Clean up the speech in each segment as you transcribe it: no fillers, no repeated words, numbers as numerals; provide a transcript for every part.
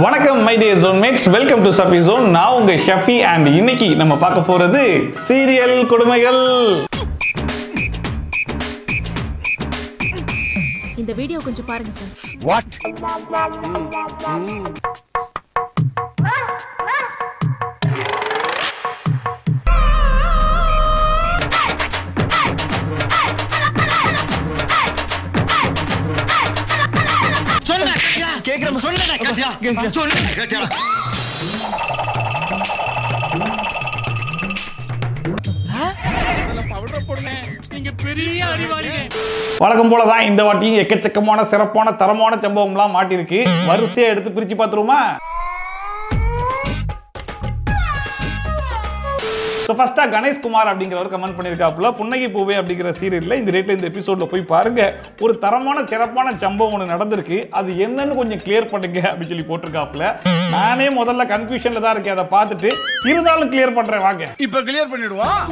வணக்கம் my dear zone mates, welcome to Shafi zone. நான் உங்க ஷஃபி அண்ட் இன்னைக்கு நம்ம பார்க்க போறது சீரியல் கொடுமைகள். இந்த வீடியோ கொஞ்சம் பாருங்க சார். வாட்? வழக்கம் போலதான் இந்த வாட்டியும் எக்கச்சக்கமான சிறப்பான தரமான சம்பவம்லாம் மாட்டிருக்கு. வரிசையா எடுத்து பிரிச்சு பார்த்துருமா? ஃபர்ஸ்டா கணேஷ் குமார் அப்படிங்கிறவர் கமெண்ட் பண்ணியிருக்காப்புல, புன்னகை பூவே அப்படிங்கிற சீரியல்ல இந்த ரேட்ல இந்த எபிசோட்ல போய் பாருங்க, ஒரு தரமான சிறப்பான சம்பவம் ஒன்று நடந்திருக்கு, அது என்னன்னு கொஞ்சம் கிளியர் பண்ணுங்க அப்படின்னு சொல்லி போட்டிருக்காப்புல. நானே முதல்ல கன்ஃபியூஷன்ல தான் இருக்கேன், அதை பார்த்துட்டு இருந்தாலும் கிளியர் பண்றேன், வாங்க இப்ப கிளியர் பண்ணிடுவோம்.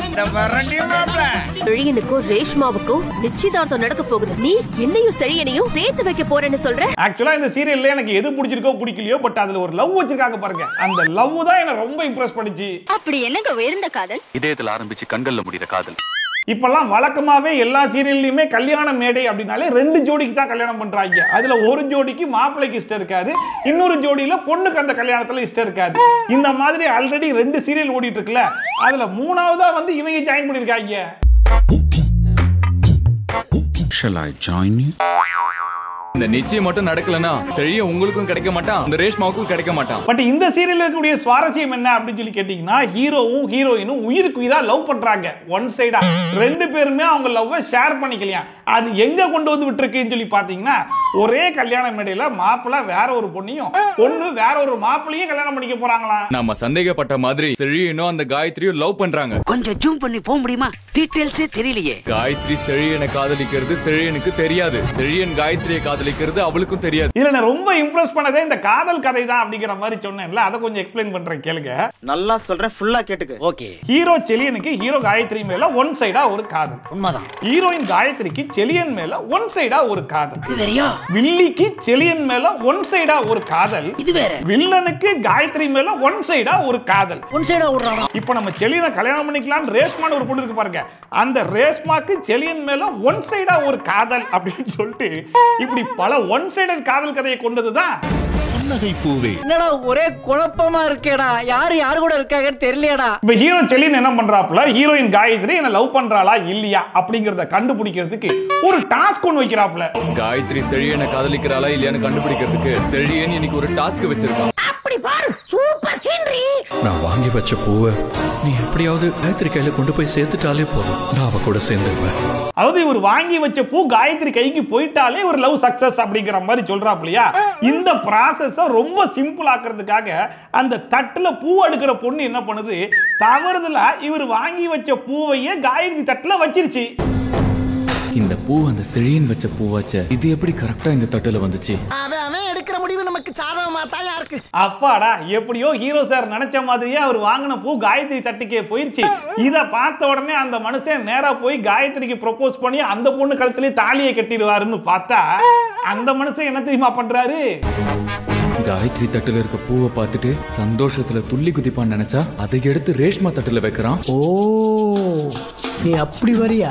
செழியனுக்கும் ரேஷ்மாவுக்கும் நிச்சயதார்த்தம் நடக்க போகுது. நீ என்னையும் செழியனையும் சேர்த்து வைக்க போறேன்னு சொல்ற? ஆக்சுவலா இந்த சீரியல்ல எனக்கு எது பிடிச்சிருக்கோ பிடிக்கலையோ, பட் அதுல ஒரு லவ் வச்சிருக்காங்க பாருங்க, அந்த லவ் தான் என்ன ரொம்ப இம்ப்ரெஸ் பண்ணிச்சு. அப்படி என்னங்க உயர்ந்த காதல்? இதயத்துல ஆரம்பிச்சு கண்கள்ல முடிகிற காதல். இப்பெல்லாம் வழக்கமாவே எல்லா சீரியல்லையுமே கல்யாண மேடை அப்படின்னாலே 2 ஜோடிக்கு தான் கல்யாணம் பண்றாங்க. அதுல ஒரு ஜோடிக்கு மாப்பிள்ளைக்கு இஷ்டம் இருக்காது, இன்னொரு ஜோடியில பொண்ணுக்கு அந்த கல்யாணத்துல இஷ்டம் இருக்காது. இந்த மாதிரி ஆல்ரெடி 2 சீரியல் ஓடிட்டு இருக்குல்ல, அதுல 3ஆவதா வந்து இவங்க ஜாயின் பண்ணிருக்காங்க. Shall I join you? இந்த நிச்சயம் மட்டும் நடக்கலனா செழிய உங்களுக்கும் கிடைக்க மாட்டான், அந்த ரேஷ்மாவுக்கும் கிடைக்க மாட்டான். பட் இந்த சீரியல்ல இருக்கக்கூடிய சுவாரஸ்யம் என்ன அப்படின்னு சொல்லி கேட்டீங்கன்னா, ஹீரோவும் ஹீரோயினும் உயிருக்கு உயிரா லவ் பண்றாங்க. ஒன் சைடா 2 பேருமே அவங்க லவ்வை ஷேர் பண்ணிக்கலாம். அது எங்க கொண்டு வந்து விட்டுருக்குன்னு சொல்லி பாத்தீங்கன்னா, ஒரே கல்யாண மேடையில மாப்பிள்ளை வேற ஒரு பொண்ணையும் பொண்ணு வேற ஒரு மாப்பிள்ளையும் கல்யாணம் பண்ணிக்க போறாங்களாம். நாம சந்தேகப்பட்ட மாதிரி செழியனும் அந்த காயத்ரியும் லவ் பண்றாங்க. கொஞ்சம் ஜூம் பண்ணி போக முடியுமா? டீடைல்ஸே தெரியலையே. காயத்ரி செழியனை காதலிக்கிறது செழியனுக்கு தெரியாது, செழியன் காயத்ரியை காதலிக்கிறது அவளுக்கும் தெரியாது. இதுல நான் ரொம்ப இம்ப்ரெஸ் பண்ணதே இந்த காதல் கதை தான் அப்படிங்கிற மாதிரி சொன்னேன்ல, அதை கொஞ்சம் எக்ஸ்பிளைன் பண்றேன் கேளுங்க. நல்லா சொல்றேன், ஃபுல்லா கேட்டுக்க. ஓகே. ஹீரோ செலியனுக்கு ஹீரோ காயத்ரி மேல ஒன் சைடா ஒரு காதல். உண்மைதான். ஹீரோயின் காயத்ரிக்கு செலியன் மேல ஒன் சைடா ஒரு காதல். இது வேறயா? வில்லிக்கு செலியன் மேல ஒன் சைடா ஒரு காதல். இது வேற. வில்லனுக்கு காயத்ரி மேல ஒன் சைடா ஒரு காதல். ஒன் சைடா ஓடுறானா? இப்போ நம்ம செலியனை கல்யாணம் பண்ணிக்கலாம்னு ரேஷ்மான்னு ஒரு பொண்ணு இருக்கு பாருங்க, அந்த ரேஷ்மாக்கு செலியன் மேல ஒன் சைடா ஒரு காதல் அப்படின்னு சொல்லிட்டு இப்படி பல ஒன் சைடட் காதல் கதையை கொண்டதுதான் புன்னகை பூவே. என்னடா ஒரே குழப்பமா இருக்கேடா, யாரு கூட இருக்காங்கன்னு தெரியலையடா. இப்ப ஹீரோ செலியன் என்ன பண்றாப்ல, ஹீரோயின் காயத்ரி என்ன லவ் பண்றாளா இல்லையா அப்படிங்கறத கண்டுபிடிக்கிறதுக்கு ஒரு டாஸ்க் ஒன்னு வைக்கிறாப்ல. காயத்ரி செழியனை காதலிக்கிறாளா இல்லையான்னு கண்டுபிடிக்கிறதுக்கு செழியன் இன்னைக்கு ஒரு டாஸ்க் வச்சிருக்கான். அப்படி பாரு, சூப்பர் சீனரி. நான் வாங்கி வச்ச பூவை நீ எப்படியாவது காயத்ரி கையில கொண்டு போய் சேர்த்துட்டாலே போதும், நான் அவ கூட சேர்ந்துருவேன். அதாவது இவர் வாங்கி வச்ச பூ காயத்ரி கைக்கு போயிட்டாலே ஒரு லவ் சக்சஸ் அப்படிங்கிற மாதிரி சொல்றாப்லையா. இந்த ப்ராசஸ் ரொம்ப சிம்பிள் ஆக்குறதுக்காக அந்த தட்டுல பூ அடுக்கிற பொண்ணு என்ன பண்ணுது, தவறுதலா இவர் வாங்கி வச்ச பூவையே காயத்ரி தட்டுல வச்சிருச்சு. இந்த பூ அந்த செழியன் வச்ச பூவாச்சே, இது எப்படி கரெக்டா இந்த தட்டுல வந்துச்சு? அவன் எடுக்கிற முடிவு நமக்கு சாதகமா தான் இருக்கு. அப்பாடா, எப்படியோ ஹீரோ சார் நினைச்ச மாதிரியே அவர் வாங்கின பூ காயத்ரி தட்டுக்கே போயிருச்சு. இத பார்த்த உடனே அந்த மனுஷன் நேரா போய் காயத்ரிக்கு ப்ரொபோஸ் பண்ணி அந்த பொண்ணு கழுத்திலே தாலியை கட்டிடுவாருன்னு பார்த்தா, அந்த மனுஷன் என்ன தெரியுமா பண்றாரு, காயத்ரி தட்டுல இருக்க பூவை பார்த்துட்டு சந்தோஷத்துல துள்ளி குதிப்பான்னு நினைச்சா அதை எடுத்து ரேஷ்மா தட்டுல வைக்கிறான். ஓ, நீ அப்படி வரியா?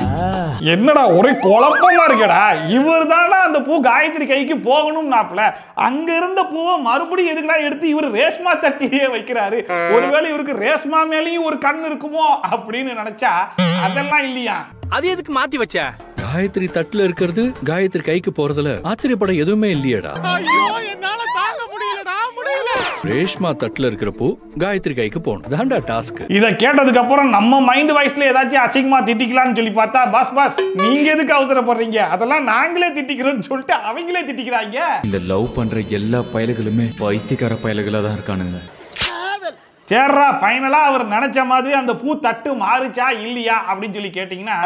என்னடா ஒரே குழப்பமா இருக்கடா. இவர் தானடா அந்த பூ காயத்ரி கைக்கு போகணும்னாப்ல, அங்க இருந்த பூவை மறுபடியும் எதுக்குடா எடுத்து இவர் ரேஷ்மா தட்டிலேயே வைக்கிறாரு. ஒருவேளை இவருக்கு ரேஷ்மா மேலேயும் ஒரு கண் இருக்குமோ அப்படின்னு நினைச்சா அதெல்லாம் இல்லையா. அது எதுக்கு மாத்தி வச்ச? காயத்ரி தட்டுல இருக்கிறது காயத்ரி கைக்கு போறதுல ஆச்சரியப்பட எதுவுமே இல்லையடா. ரேஷ்மா தட்டுல இருக்கிற பூ காயத்ரி கைக்கு போகணும், தாண்டா டாஸ்க். இத கேட்டதுக்கு அப்புறம் நம்ம மைண்ட் வாய்ஸ்ல ஏதாச்சும் அசிங்கமா திட்டிக்கலாம்னு சொல்லி பார்த்தா, பாஸ் நீங்க எதுக்கு அவசரப்படுறீங்க, அதெல்லாம் நாங்களே திட்டிக்கிறோம்னு சொல்லிட்டு அவங்களே திட்டிக்கிறாங்க. இந்த லவ் பண்ற எல்லா பயலுகளுமே பைத்தியக்கார பயலுகளா தான் இருக்கானுங்க. சேர்றா, ஃபைனலா அவர் நினைச்ச மாதிரி அந்த பூ தட்டு மாறுச்சா இல்லையா அப்படின்னு சொல்லி கேட்டீங்கன்னா,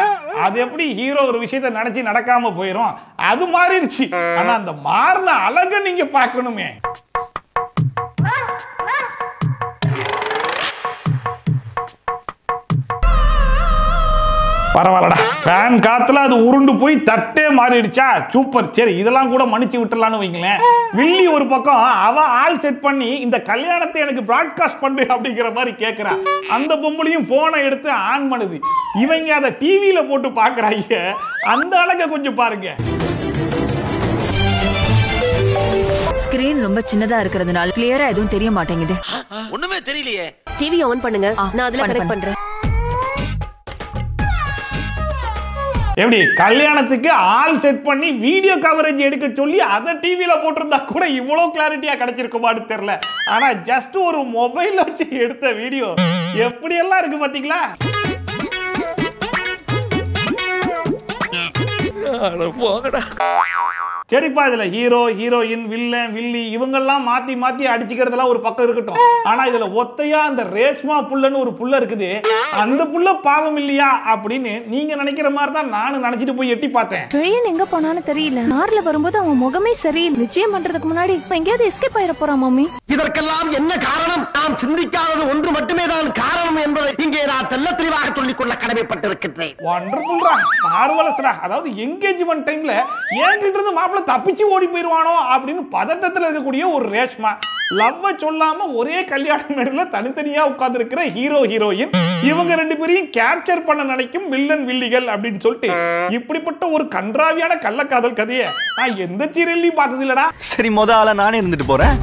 அது எப்படி ஹீரோ ஒரு விஷயத்தை நினைச்சு நடக்காம போயிரும், அது மாறிடுச்சு. ஆனா அந்த மாறின அழக நீங்க பார்க்கணுமே. பரவாயில்லடா, ஃபேன் காத்துல அது உருண்டு போய் தட்டே மாறிடுச்சா, சூப்பர். சரி, இதெல்லாம் கூட மன்னிச்சு விட்டுலான்னு வைங்களேன். வில்லி ஒரு பக்கம் அவ ஆள் செட் பண்ணி இந்த கல்யாணத்தை எனக்கு பிராட்காஸ்ட் பண்ணு அப்படிங்கிற மாதிரி கேட்கிறா. அந்த பொம்பளையும் போனை எடுத்து ஆன் பண்ணுது. இவங்க அதை டிவியில போட்டு பாக்குறாங்க. அந்த அழக கொஞ்சம் பாருங்க. ஸ்கிரீன் ரொம்ப சின்னதா இருக்கிறதுனால கிளியரா எதுவும் தெரிய மாட்டேங்குது. ஒண்ணுமே தெரியலையே. டிவி ஆன் பண்ணுங்க, நான் அதுல கனெக்ட் பண்றேன். எப்படி கல்யாணத்துக்கு ஆள் செட் பண்ணி வீடியோ கவரேஜ் எடுக்க சொல்லி அதை டிவியில போட்டிருந்தா கூட இவ்வளவு கிளாரிட்டியா கிடைச்சிருக்குமான்னு தெரியல. ஆனா ஜஸ்ட் ஒரு மொபைல் வச்சு எடுத்த வீடியோ எப்படி எல்லாம் இருக்கு பாத்தீங்களா? சரிப்பா, இதுல ஹீரோ, ஹீரோயின், வில்லன், வில்லி இவங்கெல்லாம் மாத்தி மாத்தி அடிச்சுக்கிறதெல்லாம் ஒரு பக்கம் இருக்கட்டும். ஆனா இதுல ஒத்தையா அந்த ரேஷ்மா புள்ளன்னு ஒரு புள்ள இருக்குது. அந்த புள்ள பாவம் இல்லையா அப்படின்னு நீங்க நினைக்கிற மாதிரி தான் நானும் நினைச்சிட்டு போய் எட்டி பார்த்தேன். ட்ரெயின் எங்க போனான்னு தெரியல. கார்ல வரும்போது அவன் முகமே சரியில்லை. நிச்சயம் பண்றதுக்கு முன்னாடி இப்ப எங்கேயாவது எஸ்கேப் ஆயிர போறான் மாமி. இதற்கெல்லாம் என்ன காரணம்? நாம் சிந்திக்காதது ஒன்று மட்டுமே தான் காரணம் என்பதை இங்கே நான் தெல்ல தெளிவாக சொல்லிக் கொள்ள கடமைப்பட்டிருக்கின்றேன். வண்டர்ஃபுல்ரா, மார்வலஸ்ரா. அதாவது என்கேஜ்மெண்ட் டைம்ல ஏங்கிட்டு இருந்து மாப்பிள்ள தப்பிச்சு ஓடி போயிருவானோ அப்படின்னு பதட்டத்தில் இருக்கக்கூடிய ஒரு ரேஷ்மா. லவ்வ சொல்லாம ஒரே கல்யாண மேடையில தனித்தனியா உட்கார்ந்து இருக்கிற ஹீரோ, ஹீரோயின் இவங்க ரெண்டு பேரையும் கேப்சர் பண்ண நினைக்கும் வில்லன், வில்லிகள் அப்படின்னு சொல்லிட்டு இப்படிப்பட்ட ஒரு கன்றாவியான கள்ளக்காதல் கதையை நான் எந்த சீரியல்லையும் பார்த்தது இல்லடா. சரி, முதல்ல நானே இருந்துட்டு போறேன்.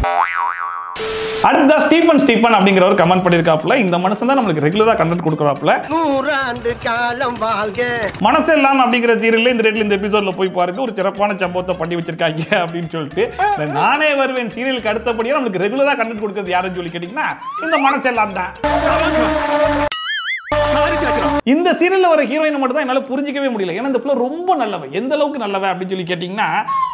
அடுத்த ஸ்டீஃபன் அப்படிங்கிறவர் கமெண்ட் பண்ணிருக்காப்ல. இந்த மனுஷன் தான் நம்மளுக்கு ரெகுலரா கண்டென்ட் கொடுக்கறாப்ல. 100 ஆண்டு காலம் வாழ்க. மனசெல்லாம் அப்படிங்கிற சீரியல்ல இந்த ரேட்ல இந்த எபிசோட்ல போய் பாருங்க. ஒரு சிறப்பான சம்பவத்தை பண்ணி வச்சிருக்காங்க அப்படின்னு சொல்லிட்டு நானே வருவேன் சீரியலுக்கு அடுத்தபடியா நம்மளுக்கு ரெகுலரா கண்டென்ட் கொடுக்கிறது யாருன்னு சொல்லி கேட்டீங்கன்னா இந்த மனசெல்லாம் தான். இந்த சீரியல்ல வர ஹீரோயின் மட்டும் தான் என்னால புரிஞ்சிக்கவே முடியல. ஏன்னா இந்த பிள்ளை ரொம்ப நல்லவ. எந்த அளவுக்கு நல்லவ அப்படின்னு சொல்லி கேட்டீங்கன்னா,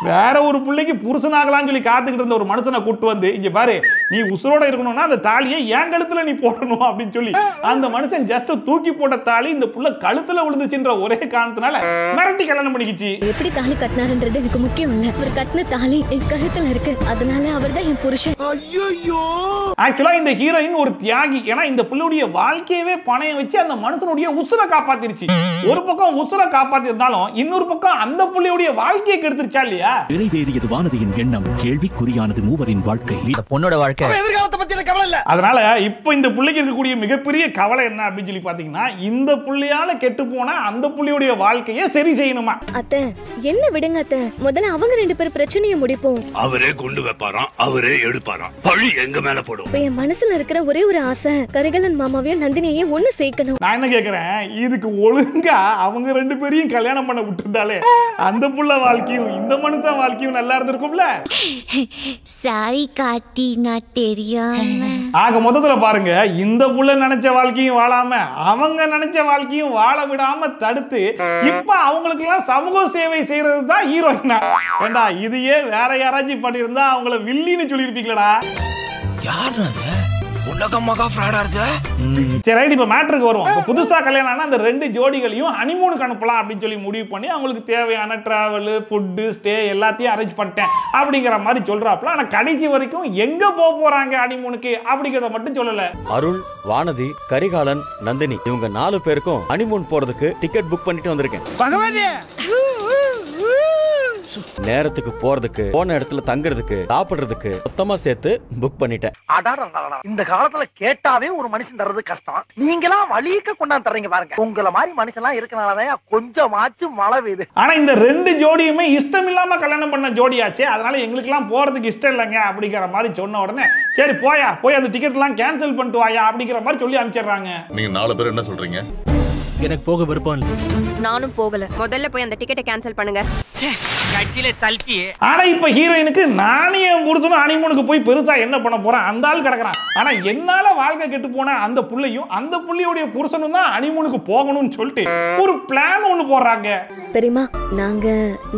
வேற ஒரு பிள்ளைக்கு புருஷனாகலாம்னு சொல்லி காத்துக்கிட்டு இருந்த ஒரு மனுஷனை கூட்டு வந்து இங்க பாரு, நீ உசுரோட இருக்கணும்னா அந்த தாலியை என் கழுத்துல நீ போடணும் அப்படின்னு சொல்லி அந்த மனுஷன் ஜஸ்ட் தூக்கி போட்ட தாலி இந்த புள்ள கழுத்துல விழுந்துச்சுன்ற ஒரே காரணத்தினால மிரட்டி கல்யாணம் பண்ணிக்கிச்சு. எப்படி தாலி கட்டினாருன்றது எனக்கு முக்கியம் இல்ல. அவர் கட்டின தாலி என் கழுத்துல இருக்கு, அதனால அவர் தான் என் புருஷன். ஆக்சுவலா இந்த ஹீரோயின் ஒரு தியாகி. ஏன்னா இந்த புள்ளுடைய வாழ்க்கையவே பணைய வச்சு அந்த மனுஷனுடைய உசுரை காப்பாத்திருச்சு. ஒரு பக்கம் உசுரை காப்பாத்திருந்தாலும் இன்னொரு பக்கம் அந்த புள்ளையுடைய வாழ்க்கையை கெடுத்துருச்சா இல்லையா? நிறைவேறியது வானதியின் எண்ணம், கேள்விக்குறியானது மூவரின் வாழ்க்கை. பொண்ணோட வாழ்க்கை எதிர்காலத்தை பத்தி எனக்கு கவலை இல்ல. அதனால இப்போ இந்த புள்ளைக்கு இருக்கக்கூடிய மிகப்பெரிய கவலை என்ன அப்படின்னு சொல்லி பாத்தீங்கன்னா, இந்த புள்ளையால கெட்டு போனா அந்த புள்ளையுடைய வாழ்க்கையை சரி செய்யணுமா. அத்தை என்ன விடுங்க அத்தை, முதல்ல அவங்க ரெண்டு பேரும் பிரச்சனையை முடிப்போம். அவரே கொண்டு வைப்பாராம், அவரே எடுப்பாராம், பழி எங்க மேல போடும். என் மனசுல இருக்கிற ஒரே ஒரு ஆசை, கரிகாலன் மாமாவையும் நந்தினியையும் ஒண்ணு சேர்க்கணும். நான் என்ன கேக்குறேன், இதுக்கு ஒழுங்கா அவங்க ரெண்டு பேரையும் கல்யாணம் பண்ண விட்டுருந்தாலே அந்த புள்ள வாழ்க்கையும் இந்த மனுஷன் வாழ்க்கையும் நல்லா இருந்திருக்கும்ல. சாரி காட்டி நான் தெரியாம. ஆக மொத்தத்துல பாருங்க, இந்த புள்ள நினைச்ச வாழ்க்கையும் வாழாம அவங்க நினைச்ச வாழ்க்கையும் வாழ விடாம தடுத்து இப்ப அவங்களுக்கு எல்லாம் சமூக சேவை செய்யறது தான் ஹீரோயினா. ஏண்டா இதையே வேற யாராச்சும் பண்ணிருந்தா அவங்கள வில்லின்னு சொல்லிருப்பீங்களா? யாரு உலகமாக ஃப்ராடா இருக்கு. சரி ரைட், இப்ப மேட்டருக்கு வருவோம். இப்ப புதுசா கல்யாணம் ஆனா அந்த ரெண்டு ஜோடிகளையும் ஹனிமூனுக்கு அனுப்பலாம் அப்படின்னு சொல்லி முடிவு பண்ணி அவங்களுக்கு தேவையான டிராவல், ஃபுட்டு, ஸ்டே எல்லாத்தையும் அரேஞ்ச் பண்ணிட்டேன் அப்படிங்கிற மாதிரி சொல்றாப்ல. ஆனா கடைசி வரைக்கும் எங்க போக போறாங்க ஹனிமூனுக்கு அப்படிங்கறத மட்டும் சொல்லல. அருள், வானதி, கரிகாலன், நந்தினி இவங்க 4 பேருக்கும் ஹனிமூன் போறதுக்கு டிக்கெட் புக் பண்ணிட்டு வந்திருக்கேன். பகவானே, நேரத்துக்கு போறதுக்கு, போன இடத்துல தங்குறதுக்கு, சாப்பிடுறதுக்கு மொத்தமா சேர்த்து புக் பண்ணிட்டேன். இந்த காலத்துல கேட்டாவே ஒரு மனுஷன் தர்றது கஷ்டம். நீங்களாம் வலிக்க கொண்டாந்து தர்றீங்க பாருங்க. உங்களை மாதிரி மனுஷன் எல்லாம் இருக்கனாலதான் கொஞ்சமாச்சும் மழை பெய்யுது. ஆனா இந்த ரெண்டு ஜோடியுமே இஷ்டம் இல்லாம கல்யாணம் பண்ண ஜோடியாச்சே, அதனால எங்களுக்கு எல்லாம் போறதுக்கு இஷ்டம் இல்லைங்க அப்படிங்கிற மாதிரி சொன்ன உடனே சரி போய் அந்த டிக்கெட் எல்லாம் கேன்சல் பண்ணிட்டு வாயா அப்படிங்கிற மாதிரி சொல்லி அனுப்பிச்சிடுறாங்க. நீங்க 4 பேர் என்ன சொல்றீங்க? எனக்கு போக விருப்பம் இல்லை. நானும் போகல. முதல்ல போய் அந்த டிக்கெட்டை கேன்சல் பண்ணுங்க. ஆனா இப்ப ஹீரோயினுக்கு நானே என் புருஷனும் ஹனிமூனுக்கு போய் பெருசா என்ன பண்ண போறேன், அந்த ஆள் கிடக்குறான். ஆனா என்னால வாழ்க்கை கெட்டு போன அந்த புள்ளையும் அந்த புள்ளையுடைய புருஷனும் தான் ஹனிமூனுக்கு போகணும்னு சொல்லிட்டு ஒரு பிளான் ஒண்ணு போடுறாங்க. தெரியுமா, நாங்க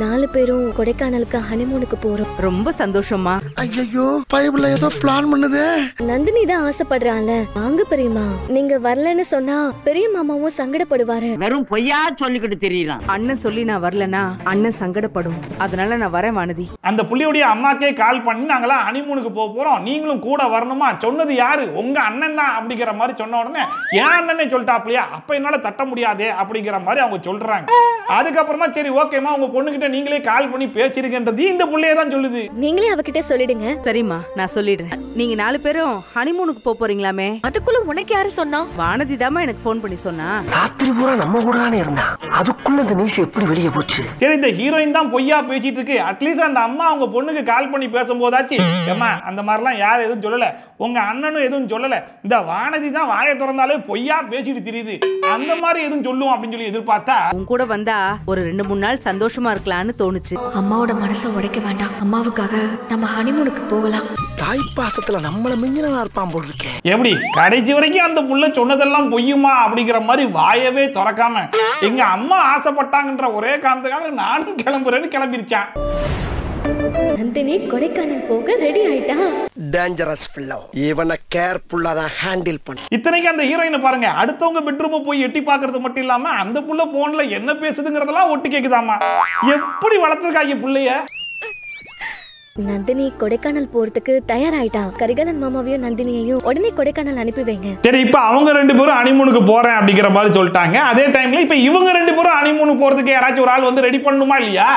4 பேரும் கொடைக்கானலுக்கு ஹனிமூனுக்கு போறோம். ரொம்ப சந்தோஷமா. ஐயோ, பைபிள்ல ஏதோ பிளான் பண்ணுதே. நந்தினி தான் ஆசைப்படுறான்ல, வாங்க பெரியமா. நீங்க வரலன்னு சொன்னா பெரிய மாமாவும் சங்கடப்படுவாங்க. சந்தோஷப்படுவாரு. வெறும் பொய்யா சொல்லிக்கிட்டு தெரியலாம். அண்ணன் சொல்லி நான் வரலனா அண்ணன் சங்கடப்படும். அதனால நான் வரேன் வானதி. அந்த புள்ளியோடைய அம்மாக்கே கால் பண்ணி நாங்களாம் ஹனிமூனுக்கு போக போறோம், நீங்களும் கூட வரணுமா? சொன்னது யாரு? உங்க அண்ணன் தான் அப்படிங்கிற மாதிரி சொன்ன உடனே என் அண்ணனே சொல்லிட்டாப்லையா, அப்ப என்னால தட்ட முடியாதே அப்படிங்கிற மாதிரி அவங்க சொல்றாங்க. அதுக்கப்புறமா சரி ஓகேமா உங்க பொண்ணுகிட்ட நீங்களே கால் பண்ணி பேசிருக்கின்றது இந்த புள்ளையே தான் சொல்லுது. நீங்களே அவகிட்ட சொல்லிடுங்க. சரிம்மா நான் சொல்லிடுறேன். நீங்க 4 பேரும் ஹனிமூனுக்கு போறீங்களாமே, அதுக்குள்ள உனக்கு யாரு சொன்னா? வானதி தாமா எனக்கு போன் பண்ணி சொன்னா. ராத்திரி பூரா நம்ம கூட தானே இருந்தா, அதுக்குள்ள இந்த நியூஸ் எப்படி வெளியே போச்சு? சரி இந்த ஹீரோயின் தான் பொய்யா பேசிட்டு இருக்கு, அட்லீஸ்ட் அந்த அம்மா அவங்க பொண்ணுக்கு கால் பண்ணி பேசும்போதாச்சு ஏமா அந்த மாதிரிலாம் யாரும் எதுவும் சொல்லல, உங்க அண்ணனும் எதுவும் சொல்லல, இந்த வானதி தான் வாயை திறந்தாலே பொய்யா பேசிட்டு தெரியுது, அந்த மாதிரி எதுவும் சொல்லும் அப்படின்னு சொல்லி எதிர்பார்த்தா உன் கூட வந்தா ஒரு 2-3 நாள் சந்தோஷமா இருக்கலாம்னு தோணுச்சு. அம்மாவோட மனசை உடைக்க வேண்டாம். அம்மாவுக்காக நம்ம ஹனிமூனுக்கு போகலாம். தாய்ப்பாசத்துல நம்மள மிஞ்சினா இருப்பான் போல் இருக்கேன். எப்படி கடைசி வரைக்கும் அந்த புள்ள சொன்னதெல்லாம் பொய்யுமா அப்படிங்கிற மாதிரி வாயவே திறக்காம எங்க அம்மா ஆசைப்பட்டாங்கன்ற ஒரே காரணத்துக்காக நானும் கிளம்புறேன்னு கிளம்பிருச்சான். நந்தினி கொடைக்கானல் போக ரெடி ஆயிட்டா. டேஞ்சரஸ் ஃபெல்லோ, இவனை கேர்ஃபுல்லா தான் ஹேண்டில் பண்ணு. இத்தனைக்கு அந்த ஹீரோயினை பாருங்க, அடுத்தவங்க பெட்ரூமை போய் எட்டி பாக்குறது மட்டும் இல்லாம அந்த புள்ள போன்ல என்ன பேசுதுங்கிறதெல்லாம் ஒட்டு கேக்குதாமா. எப்படி வளர்த்திருக்காங்க புள்ளைய. நந்தினி கொடைக்கானல் போறதுக்கு தயாராயிட்டா. கரிகாலன் மாமாவையும் நந்தினியையும் உடனே கொடைக்கானல் அனுப்பி வைங்க. சரி இப்ப அவங்க 2 பேரும் ஹனிமூனுக்கு போறேன் அப்படிங்கிற மாதிரி சொல்லிட்டாங்க. அதே டைம்ல இப்ப இவங்க 2 பேரும் ஹனிமூனுக்கு போறதுக்கு யாராச்சும் ஒரு ஆள் வந்து ரெடி பண்ணணுமா இல்லையா?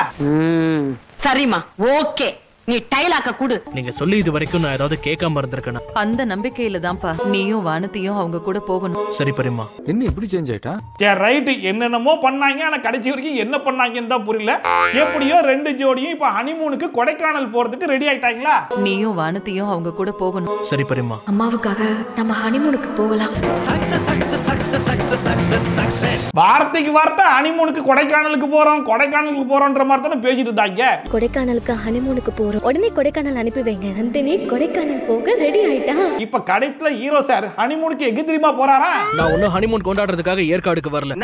சரிம்மா ஓகே, நீ டைலாக்க குடு. நீங்க சொல்லி இது வரைக்கும் நான் ஏதாவது கேட்காம இருந்திருக்கேன். அந்த நம்பிக்கையில தான்ப்பா நீயும் வானதியும் அவங்க கூட போகணும். சரி பெரியம்மா. என்ன இப்படி சேஞ்ச் ஆயிட்டா? சரி ரைட்டு, என்னென்னமோ பண்ணாங்க, ஆனா கடைசி வரைக்கும் என்ன பண்ணாங்கன்னு தான் புரியல. எப்படியோ 2 ஜோடியும் இப்ப ஹனிமூனுக்கு கொடைக்கானல் போறதுக்கு ரெடி ஆயிட்டாங்களா? நீயும் வானதியும் அவங்க கூட போகணும். சரி பெரியம்மா. அம்மாவுக்காக நம்ம ஹனிமூனுக்கு போகலாம். வார்த்தைக்கு வார்த்தை ஹனிமூனுக்கு கொடைக்கானலுக்கு போறோம் கொடைக்கானலுக்கு போறோம்ன்ற மாதிரி தானே பேசிட்டு இருந்தாங்க. கொடைக்கானலுக்கு ஹனிமூனுக்கு போறோம், உடனே கொடைக்கானல் அனுப்பி வைங்க. நந்தினி கொடைக்கானல் போக ரெடி ஆயிட்டா. இப்ப கடைசில ஹீரோ சார் ஹனிமூனுக்கு எங்க தெரியுமா போறாரா? நான் ஒன்னும் ஹனிமூன் கொண்டாடுறதுக்காக ஏற்காடுக்கு வரல.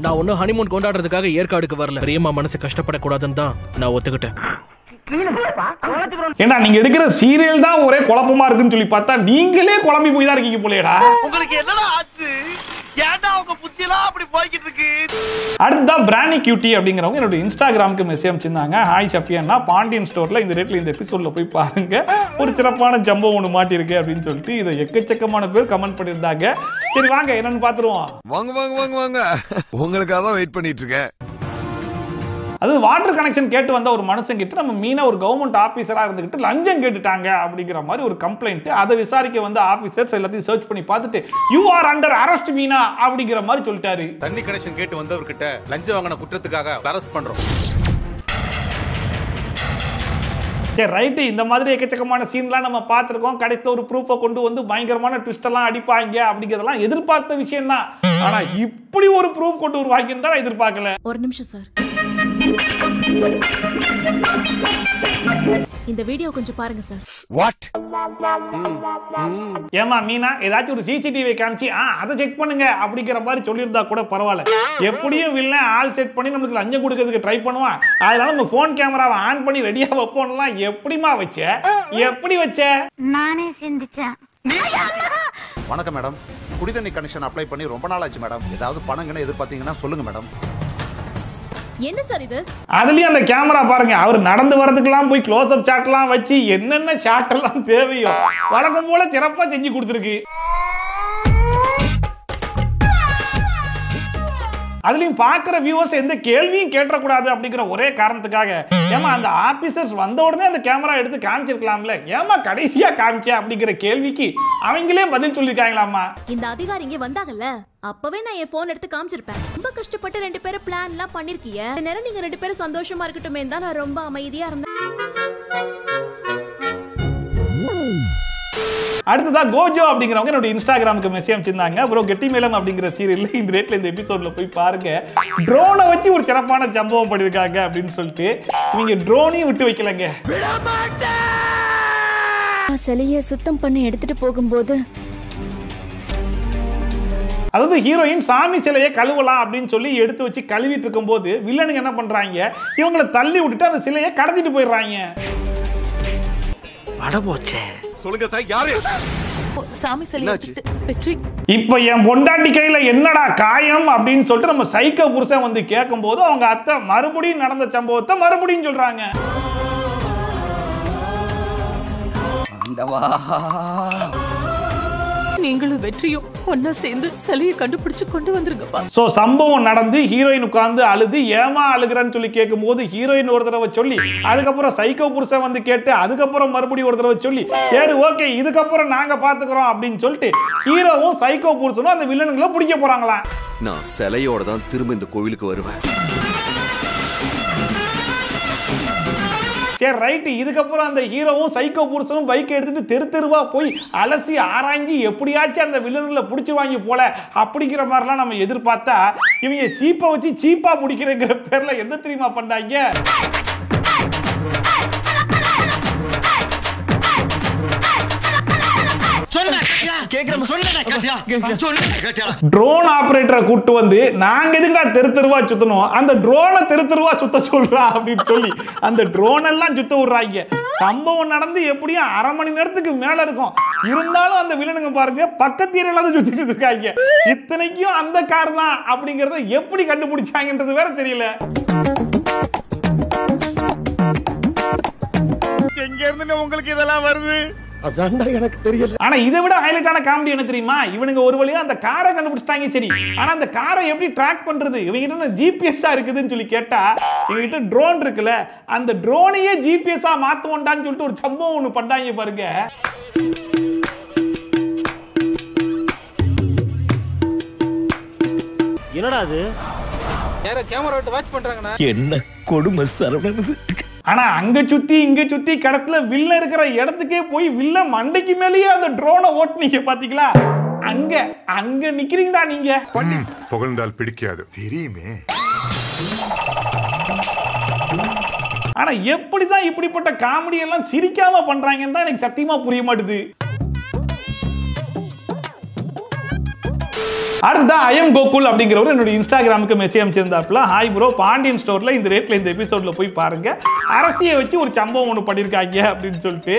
நான் ஒன்னும் ஹனிமூன் கொண்டாடுறதுக்காக ஏற்காடுக்கு வரல. பெரியம்மா மனசு கஷ்டப்படக்கூடாதுன்னு தான் நான் ஒத்துக்கிட்டேன். ஏன்னா நீங்க எடுக்கிற சீரியல் தான் ஒரே குழப்பமா இருக்குன்னு சொல்லி பார்த்தா நீங்களே குழம்பி போய் தான் இருக்கீங்க போலேடா. உங்களுக்கு என்னடா ஆச்சு? ஏன்டா உங்க புத்தியெல்லாம் அப்படி போய்கிட்டு இருக்கு? அடுத்தா பிரானி கியூட்டி அப்படிங்கிறவங்க என்னோட இன்ஸ்டாகிராமுக்கு மெசேஜ் அனுப்பிச்சிருந்தாங்க. ஹாய் ஷஃபியானா, பாண்டியன் ஸ்டோர்ல இந்த ரேட்ல இந்த எபிசோட்ல போய் பாருங்க, ஒரு சிறப்பான சம்பவம் ஒன்று மாட்டிருக்கு அப்படின்னு சொல்லிட்டு இதை எக்கச்சக்கமான பேர் கமெண்ட் பண்ணியிருந்தாங்க. சரி வாங்க என்னன்னு பாத்துருவோம். வாங்க வாங்க வாங்க வாங்க, உங்களுக்காக தான் வெயிட் பண்ணிட்டு இருக்கேன். அது வாட்டர் கனெக்ஷன் கேட்டு வந்த ஒரு மனுஷன் கிட்ட நம்ம மீனா ஒரு கவர்மெண்ட் ஆபீசரா இருந்துகிட்டு லஞ்சம் கேட்டுட்டாங்க அப்படிங்கிற மாதிரி ஒரு கம்ப்ளைண்ட். அதை விசாரிக்க வந்த ஆபீசர்ஸ் எல்லாத்தையும் சர்ச் பண்ணி பார்த்துட்டு you are under arrest Meena அப்படிங்கிற மாதிரி சொல்லிட்டாரு. தண்ணி கனெக்ஷன் கேட்டு வந்தவர்கிட்ட லஞ்சம் வாங்கின குற்றத்துக்காக அரெஸ்ட் பண்றோம். சரி ரைட்டு, இந்த மாதிரி எக்கச்சக்கமான சீன்லாம் நம்ம பார்த்துருக்கோம். கடைசியில் ஒரு ப்ரூஃபை கொண்டு வந்து பயங்கரமான ட்விஸ்ட் எல்லாம் அடிப்பாங்க அப்படிங்கிறதெல்லாம் எதிர்பார்த்த விஷயம் தான். ஆனா இப்படி ஒரு ப்ரூஃப் கொண்டு வருவாங்கன்னு தான் எதிர்பார்க்கல. ஒரு நிமிஷம் சார், இந்த வீடியோ கொஞ்சம் பாருங்க சார். வாட்? ஏமா மீனா ஏதாச்சும் ஒரு சிசிடிவி காமிச்சு அதை செக் பண்ணுங்க அப்படிங்கிற மாதிரி சொல்லியிருந்தா கூட பரவாயில்ல. எப்படியும் வில்லன் ஆள் செட் பண்ணி நமக்கு லஞ்சம் கொடுக்கறதுக்கு ட்ரை பண்ணுவான். அதனால நம்ம போன் கேமராவை ஆன் பண்ணி ரெடியா வைப்போம்லாம். எப்படிமா வச்ச? எப்படி வச்ச? நானே சிந்திச்சேன். வணக்கம் மேடம், குடிதண்ணி கனெக்ஷன் அப்ளை பண்ணி ரொம்ப நாள் ஆச்சு மேடம். ஏதாவது பணங்கன்னு எதிர்பார்த்தீங்கன்னா சொல்லுங்க மேடம். என்ன சார் இது? அதுலயும் அந்த கேமரா பாருங்க, அவர் நடந்து வரதுக்கெல்லாம் போய் க்ளோஸ் அப் ஷாட்லாம் வச்சு என்னென்ன ஷாட் எல்லாம் தேவையோ வழக்கம் போல சிறப்பா செஞ்சு கொடுத்துருக்கு. அதுலயும் பாக்குற வியூவர்ஸ் எந்த கேள்வியும் கேட்டக்கூடாது அப்படிங்கிற ஒரே காரணத்துக்காக ஏமா அந்த ஆபீசர்ஸ் வந்த உடனே அந்த கேமரா எடுத்து காமிச்சிருக்கலாம்ல, ஏமா கடைசியா காமிச்ச அப்படிங்கிற கேள்விக்கு அவங்களே பதில் சொல்லிருக்காங்களாமா. இந்த அதிகாரி இங்க வந்தாங்கல்ல, அப்பவே நான் என் போன் எடுத்து காமிச்சிருப்பேன். ரொம்ப கஷ்டப்பட்டு 2 பேரும் பிளான் எல்லாம் பண்ணிருக்கீங்க. இந்த நேரம் நீங்க 2 பேரும் சந்தோஷமா இருக்கட்டுமே தான் நான் ரொம்ப அமைதியா இருந்தேன். அடுத்ததா கோஜோ அப்படிங்கிறவங்க என்னோட இன்ஸ்டாகிராமுக்கு மெசேஜ் அனுப்பிச்சிருந்தாங்க. அப்புறம் கெட்டி மேளம் அப்படிங்கிற சீரியல்ல இந்த ரேட்ல இந்த எபிசோட்ல போய் பாருங்க, ட்ரோனை வச்சு ஒரு சிறப்பான சம்பவம் பண்ணிருக்காங்க அப்படின்னு சொல்லிட்டு நீங்க ட்ரோனையும் விட்டு வைக்கலங்க. சிலையை சுத்தம் பண்ணி எடுத்துட்டு போகும்போது அதாவது ஹீரோயின் சாமி சிலையை கழுவலாம் அப்படின்னு சொல்லி எடுத்து வச்சு கழுவிட்டு இருக்கும் போது வில்லனுங்க என்ன பண்றாங்க, இவங்களை தள்ளி விட்டுட்டு அந்த சிலையை கடத்திட்டு போயிடுறாங்க. அட போச்சே. சொல்லுங்க யாரு? சாமி சிலை வெற்றி. இப்ப என் பொண்டாட்டி கையில என்னடா காயம் அப்படின்னு சொல்லிட்டு நம்ம சைக்கோ புருஷன் வந்து கேட்கும் போது அவங்க அத்தை மறுபடியும் நடந்த சம்பவத்தை மறுபடியும் சொல்றாங்க. நீங்களும் வெற்றியும் ஒன்னா சேர்ந்து சிலையை கண்டுபிடிச்சு கொண்டு வந்துருங்கப்பா. சோ சம்பவம் நடந்து ஹீரோயின் உட்கார்ந்து அழுது ஏமா அழுகிறன்னு சொல்லி கேட்கும் போது ஹீரோயின் ஒரு தடவை சொல்லி அதுக்கப்புறம் சைக்கோ புருஷன் வந்து கேட்டு அதுக்கப்புறம் மறுபடியும் ஒரு தடவை சொல்லி சரி ஓகே இதுக்கப்புறம் நாங்க பாத்துக்கிறோம் அப்படின்னு சொல்லிட்டு ஹீரோவும் சைக்கோ புருஷனும் அந்த வில்லனுங்களை பிடிக்க போறாங்களா. நான் சிலையோட தான் திரும்ப இந்த கோவிலுக்கு வருவேன். சரி ரைட்டு, இதுக்கப்புறம் அந்த ஹீரோவும் சைக்கோ புருஷனும் பைக் எடுத்துட்டு தெரு தெருவா போய் அலசி ஆராய்ஞ்சி எப்படியாச்சும் அந்த வில்லன்களை பிடிச்சிருவாங்க போல அப்படிங்கிற மாதிரிலாம் நம்ம எதிர்பார்த்தா இவங்க சீப்பை வச்சு சீப்பா பிடிக்கிறங்கிற பேர்ல என்ன தெரியுமா பண்ணாங்க? ட்ரோன் ஆபரேட்டரை கூட்டு வந்து நாங்க எதுக்குடா தெரு தெருவா சுத்தணும், அந்த ட்ரோனை தெரு தெருவா சுத்த சொல்றா அப்படின்னு சொல்லி அந்த ட்ரோன் எல்லாம் சுத்த விடுறாங்க. சம்பவம் நடந்து எப்படியும் அரை மணி நேரத்துக்கு மேல இருக்கும். இருந்தாலும் அந்த வில்லனுங்க பாருங்க பக்கத்து ஏரியால சுத்திட்டு இருக்காங்க. இத்தனைக்கும் அந்த கார் தான் அப்படிங்கறத எப்படி கண்டுபிடிச்சாங்கன்றது வேற தெரியல. எங்க இருந்து உங்களுக்கு இதெல்லாம் வருது? அதான்டா எனக்கு தெரியல. ஆனா இதை விட ஹைலைட்டான காமெடி என்ன தெரியுமா? இவனுங்க ஒரு வழியா அந்த காரை கண்டுபிடிச்சிட்டாங்க. சரி, ஆனா அந்த காரை எப்படி ட்ராக் பண்றது? இவங்க கிட்ட ஜிபிஎஸ் இருக்குதுன்னு சொல்லி கேட்டா இவங்க கிட்ட ட்ரோன் இருக்குல்ல, அந்த ட்ரோனையே ஜிபிஎஸ் மாத்துவோண்டான்னு சொல்லிட்டு ஒரு சம்பவம் ஒண்ணு பண்ணாங்க பாருங்க. என்னடா அது? யார கேமரா விட்டு வாட்ச் பண்றாங்கனா? என்ன கொடுமை சரவணன். ஆனா அங்க சுத்தி இங்க சுத்தி கடத்துல வில்ல இருக்கிற இடத்துக்கே போய் வில்ல மண்டைக்கு மேலேயே அந்த ட்ரோனை ஓட்டுனீங்க பாத்தீங்களா? அங்க அங்க நிக்கிறீங்கடா நீங்க. பண்ணி புகழ்ந்தால் பிடிக்காது தெரியுமே. ஆனா எப்படிதான் இப்படிப்பட்ட காமெடி எல்லாம் சிரிக்காம பண்றாங்கன்னு தான் எனக்கு சத்தியமா புரிய மாட்டுது. அடுத்தா ஐஎம் கோகுல் அப்படிங்கிறவர் என்னோட இன்ஸ்டாகிராமுக்கு மெசேஜ் அனுப்பிச்சிருந்தாப்புல, ஹாய் ப்ரோ, பாண்டியன் ஸ்டோர்ல இந்த ரேட்ல இந்த எபிசோட்ல போய் பாருங்க, அரசியை வச்சு ஒரு சம்பவம் ஒன்று பண்ணிருக்காங்க அப்படின்னு சொல்லிட்டு.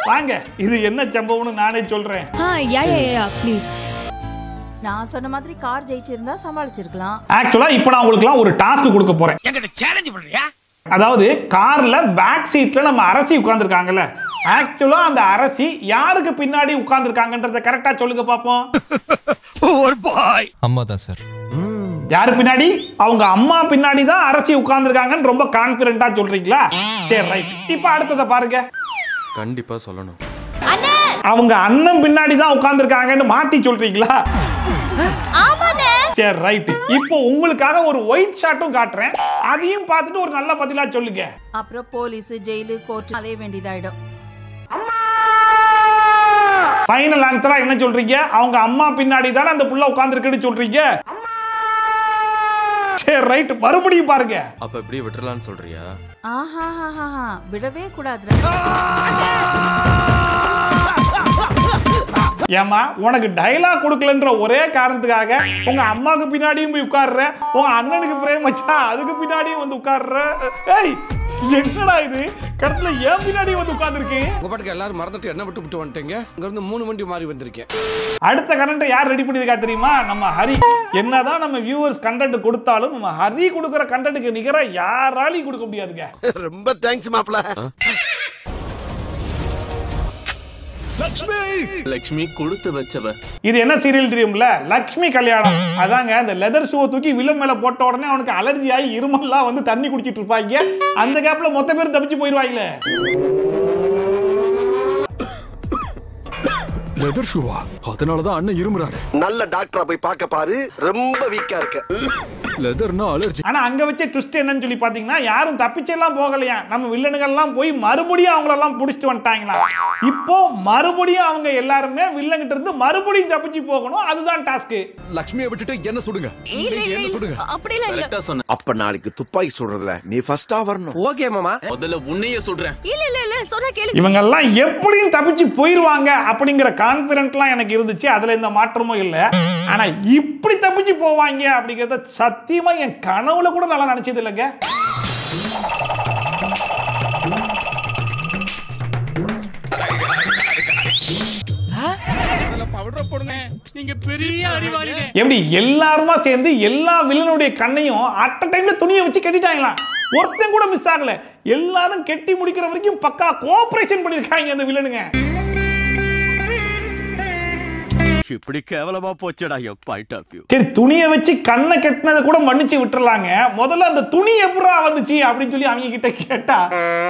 வாங்க இது என்ன சம்பவம்னு நானே சொல்றேன். ப்ளீஸ். நான் சொன்ன மாதிரி கார் ஜெயிச்சிருந்தா சமாளிச்சிருக்கலாம். ஆக்சுவலா இப்போ நான் உங்களுக்கு ஒரு டாஸ்க் கொடுக்க போறேன். என்கிட்ட சேலஞ்ச் பண்றியா? அதாவது கார்ல பேக் சீட்ல நம்ம அரசி உட்கார்ந்துருக்காங்கல்ல, ஆக்சுவலா அந்த அரசி யாருக்கு பின்னாடி உட்கார்ந்துருக்காங்கன்றத கரெக்டா சொல்லுங்க பாப்போம். ஒரு பாய். அம்மா தான் சார். யாரு பின்னாடி? அவங்க அம்மா பின்னாடி தான் அரசி உட்கார்ந்துருக்காங்கன்னு ரொம்ப கான்பிடென்ட்டா சொல்றீங்களா? சரி ரைட், இப்போ அடுத்தத பாருங்க. கண்டிப்பா சொல்லணும். அவங்க அண்ணன் பின்னாடி தான் உட்கார்ந்துருக்காங்கன்னு மாத்தி சொல்றீங்களா? சரி ரைட், இப்போ உங்களுக்காக ஒரு ஒயிட் ஷாட்டும் காட்டுறேன், அதையும் பார்த்துட்டு ஒரு நல்ல பதிலா சொல்லுங்க. அப்புறம் போலீஸ் ஜெயிலு கோர்ட் அலைய வேண்டியதாயிடும். ஃபைனல் ஆன்சரா என்ன சொல்றீங்க? அவங்க அம்மா பின்னாடி தானே அந்த புள்ள உட்கார்ந்துருக்குன்னு சொல்றீங்க. சரி ரைட், மறுபடியும் பாருங்க. அப்ப இப்படியே விட்டுறலாம்னு சொல்றியா? ஆஹா, விடவே கூடாது. ஏமா உனக்கு டைலாக் கொடுக்கலன்ற ஒரே காரணத்துக்காக உங்க அம்மாக்கு பின்னாடியும் போய் உட்கார்ற, உங்க அண்ணனுக்கு பிரேம் வச்சா அதுக்கு பின்னாடியும் வந்து உட்கார்ற. ஏய் என்னடா இது, கடத்துல ஏன் பின்னாடி வந்து உட்கார்ந்துருக்கீங்க? உங்க பாட்டுக்கு எல்லாரும் மறந்துட்டு என்ன விட்டு வந்துட்டீங்க. இங்க இருந்து 3 வண்டி மாறி வந்திருக்கேன். அடுத்த கண்டென்ட் யார் ரெடி பண்ணிருக்கா தெரியுமா? நம்ம ஹரி. என்னதான் நம்ம வியூவர்ஸ் கண்டென்ட் கொடுத்தாலும் நம்ம ஹரி கொடுக்கிற கண்டென்ட்க்கு நிகரா யாராலையும் கொடுக்க முடியாதுங்க. ரொம்ப தேங்க்ஸ் மாப்ள. லக்ஷ்மி கொடுத்து வச்சவ. இது என்ன சீரியல் தெரியும்ல? லக்ஷ்மி கல்யாணம். அதாங்க அந்த லெதர் ஷூ தூக்கி வில்ல மேல போட்ட உடனே அவனுக்கு அலர்ஜி ஆகி இருமல்லாம் வந்து தண்ணி குடிச்சிட்டு இருப்பாங்க. அந்த கேப்ல மொத்த பேர் தப்பிச்சு போயிருவாங்களே. லெதர் ஷூவா? அதனாலதான் அண்ணன் இருமுறாரு. நல்ல டாக்டரா போய் பார்க்க பாரு, ரொம்ப வீக்கா இருக்க. லெதர்னா அலர்ஜி. ஆனா அங்க வச்ச ட்விஸ்ட் என்னன்னு சொல்லி பாத்தீங்கன்னா யாரும் தப்பிச்செல்லாம் போகலையா. நம்ம வில்லனுகள் எல்லாம் போய் மறுபடியும் அவங்கள எல்லாம் புடிச்சிட்டு வந்துட்டாங்களா. இப்போ மறுபடியும் அவங்க எல்லாருமே வில்லங்கிட்ட இருந்து மறுபடியும் தப்பிச்சு போகணும். அதுதான் டாஸ்க். லக்ஷ்மியை விட்டுட்டு என்ன சுடுங்க. என்ன சுடுங்க. அப்படிலாம் இல்ல. அப்ப நாளைக்கு துப்பாக்கி சுடுறதுல நீ ஃபர்ஸ்டா வரணும். ஓகே மாமா. முதல்ல உன்னையே சொல்றேன். இல்ல சொன்னா கேளு. இவங்க எல்லாம் எப்படியும் தப்பிச்சு போயிருவாங்க அப்படிங்கிற கான்ஃபிடென்ட்லாம் எனக்கு இருந்துச்சு. அதுல எந்த மாற்றமும் இல்ல. ஆனா இப்படி தப்பிச்சு போவாங்க அப்படிங்கறத சத்தியமா என் கனவுல கூட நல்லா நினைச்சது இல்லைங்க. நீங்க பெரிய அறிவாளிங்க. எப்படி எல்லாருமா சேர்ந்து எல்லா வில்லனுடைய கண்ணையும் அட் அ டைம்ல துணியை வச்சு கட்டிட்டாங்களாம். ஒருத்தன் கூட மிஸ் ஆகல. எல்லாரும் கெட்டி முடிக்கிற வரைக்கும் பக்கா கோஆபரேஷன் பண்ணிருக்காங்க அந்த வில்லனுங்க. இப்படி கேவலமா போச்சடா your point of view. சரி, துணியை வச்சு கண்ணை கட்டினதை கூட மன்னிச்சு விட்டுறலாங்க. முதல்ல அந்த துணி எப்படா வந்துச்சு அப்படின்னு சொல்லி அவங்க கிட்ட கேட்டா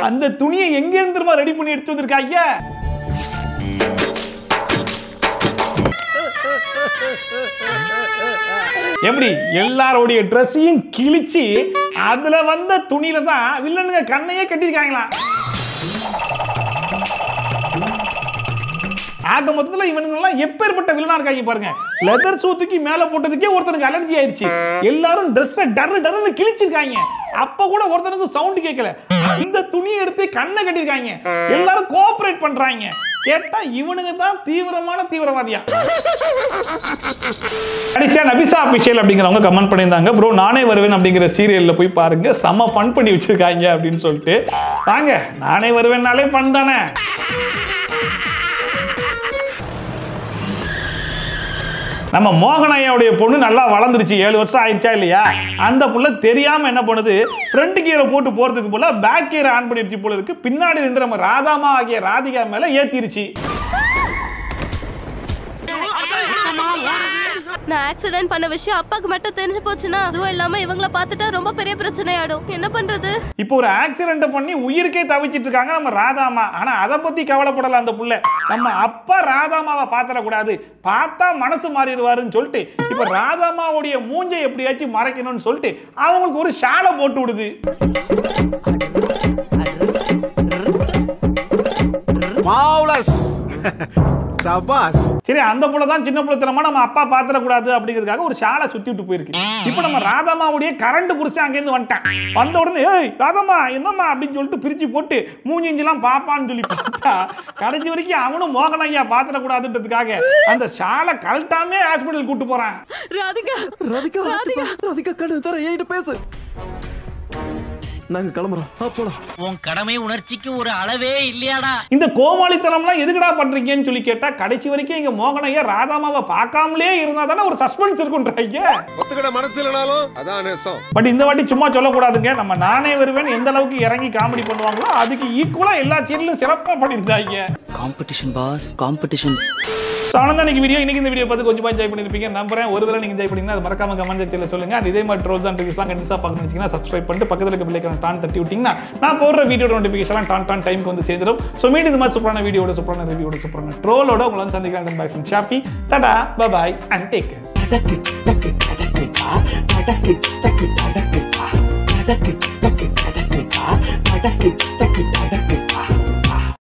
அந்த துணியை எங்க இருந்து ரெடி பண்ணி எடுத்து வந்திருக்காங்க. எப்படி எல்லாரோடைய ட்ரெஸ்ஸையும் கிழிச்சு அதுல வந்த துணியில தான் வில்லனுங்க கண்ணையே கட்டிருக்காங்களா. ஆக மொத்தத்துல இவனுங்கெல்லாம் எப்பேற்பட்ட வில்லனா இருக்காங்க பாருங்க. லெதர் சூத்துக்கு மேல போட்டதுக்கே ஒருத்தனுக்கு அலர்ஜி ஆயிடுச்சு. எல்லாரும் ட்ரெஸ்ஸை டர்னு கிழிச்சிருக்காங்க. அப்ப கூட ஒருத்தனுக்கு சவுண்ட் கேட்கல. இந்த துணியை எடுத்து கண்ணை கட்டிருக்காங்க. எல்லாரும் கோஆபரேட் பண்றாங்க. கேட்டா இவனுங்க தான் தீவிரவாதியா. கடைசியா நபிசா ஆஃபிஷியல் அப்படிங்கிறவங்க கமெண்ட் பண்ணியிருந்தாங்க, ப்ரோ நானே வருவேன் அப்படிங்கிற சீரியல்ல போய் பாருங்க, செம்ம ஃபன் பண்ணி வச்சிருக்காங்க அப்படின்னு சொல்லிட்டு. வாங்க, நானே வருவேன்னாலே ஃபன் தானே. நம்ம மோகனையாவுடைய பொண்ணு நல்லா வளர்ந்துருச்சு, 7 வருஷம் ஆயிடுச்சா இல்லையா. அந்த புள்ள தெரியாம என்ன பண்ணுது, ஃப்ரண்ட் கியரை போட்டு போறதுக்கு போல பேக் கியரை ஆன் பண்ணிருச்சு போல இருக்கு. பின்னாடி நின்று நம்ம ராதாமா ஆகிய ராதிகா மேல ஏத்திருச்சு. நான் ஆக்சிடென்ட் பண்ண விஷயம் அப்பாக்கு மட்டும் தெரிஞ்சு போச்சுன்னா அதுவும் இல்லாம இவங்கள பார்த்துட்டா ரொம்ப பெரிய பிரச்சனை ஆயிடும். என்ன பண்றது? இப்போ ஒரு ஆக்சிடென்ட் பண்ணி உயிருக்கே தவிச்சிட்டு இருக்காங்க நம்ம ராதாமா. ஆனா அதை பத்தி கவலைப்படல அந்த புள்ள. நம்ம அப்பா ராதாமாவை பாத்திரக்கூடாது, பார்த்தா மனசு மாறிடுவாருன்னு சொல்லிட்டு இப்ப ராதாமாவுடைய மூஞ்சை எப்படியாச்சும் மறைக்கணும்னு சொல்லிட்டு அவங்களுக்கு ஒரு ஷாலை போட்டு விடுது. சரி, அந்த புள்ள தான் சின்ன புள்ளத்தனமா நம்ம அப்பா பாத்திரக்கூடாது அப்படிங்கிறதுக்காக ஒரு ஷாலை சுத்தி விட்டு போயிருக்கு. இப்ப நம்ம ராதாமாவுடைய கரண்ட் புருஷன் அங்கேருந்து வந்துட்டான். வந்த உடனே ஏய் ராதாமா என்னம்மா அப்படின்னு சொல்லிட்டு பிரிச்சு போட்டு மூஞ்சிஞ்செல்லாம் பாப்பான்னு சொல்லி பார்த்தா கடைசி வரைக்கும் அவனும் மோகன் ஐயா பாத்திரக்கூடாதுன்றதுக்காக அந்த ஷாலை கழட்டாமே ஹாஸ்பிட்டல் கூட்டு போறான். ராதிகா கண்ணு தர ஏறிட்டு பேசு. நாங்க கிளம்புறோம், போலாம். உன் கடமை உணர்ச்சிக்கு ஒரு அளவே இல்லையாடா. இந்த கோமாளித்தனம்லாம் எதுக்குடா பண்றீங்கன்னு சொல்லி கேட்டா கடைசி வரைக்கும் எங்க மோகனையா ராதாமாவை பார்க்காமலே இருந்தா தானே ஒரு சஸ்பென்ஸ் இருக்குன்றாங்க. ஒத்துக்கிட மனசு இல்லனாலும் அதான் நேசம். பட் இந்த வாட்டி சும்மா சொல்லக்கூடாதுங்க. நம்ம நானே வருவேன் எந்த அளவுக்கு இறங்கி காமெடி பண்ணுவாங்களோ அதுக்கு ஈக்குவலா எல்லா சீரியலும் சிறப்பா பண்ணிருந்தாங்க. Competition boss, competition. இன்னைக்கு வீடியோ, இன்னைக்கு இந்த வீடியோ பார்த்து கொஞ்சம் என்ஜாய் பண்ணிருப்பீங்க நம்புறேன். ஒருவேளை நீங்க என்ஜாய் பண்ணீங்கன்னா அது மறக்காம கமெண்ட் செக்ஷன்ல சொல்லுங்க. அண்ட் இதே மாதிரி ட்ரோல்ஸ் அண்ட் ரிவ்யூஸ்லாம் கண்டிப்பா பார்க்கணும்னு வச்சீங்கன்னா சப்ஸ்கிரைப் பண்ணிட்டு பக்கத்துல இருக்க பெல் ஐகானை டான் தட்டி விட்டீங்கன்னா நான் போடுற வீடியோ நோட்டிஃபிகேஷன் டான் டைம்க்கு வந்து சேர்ந்துடும். ஸோ மீண்டும் இந்த மாதிரி சூப்பரான வீடியோட சூப்பரான ரிவ்யூவோட சூப்பரான ட்ரோலோட உங்களை வந்து சந்திக்கிறேன். Bye from Shafi. Ta ta bye bye and take care.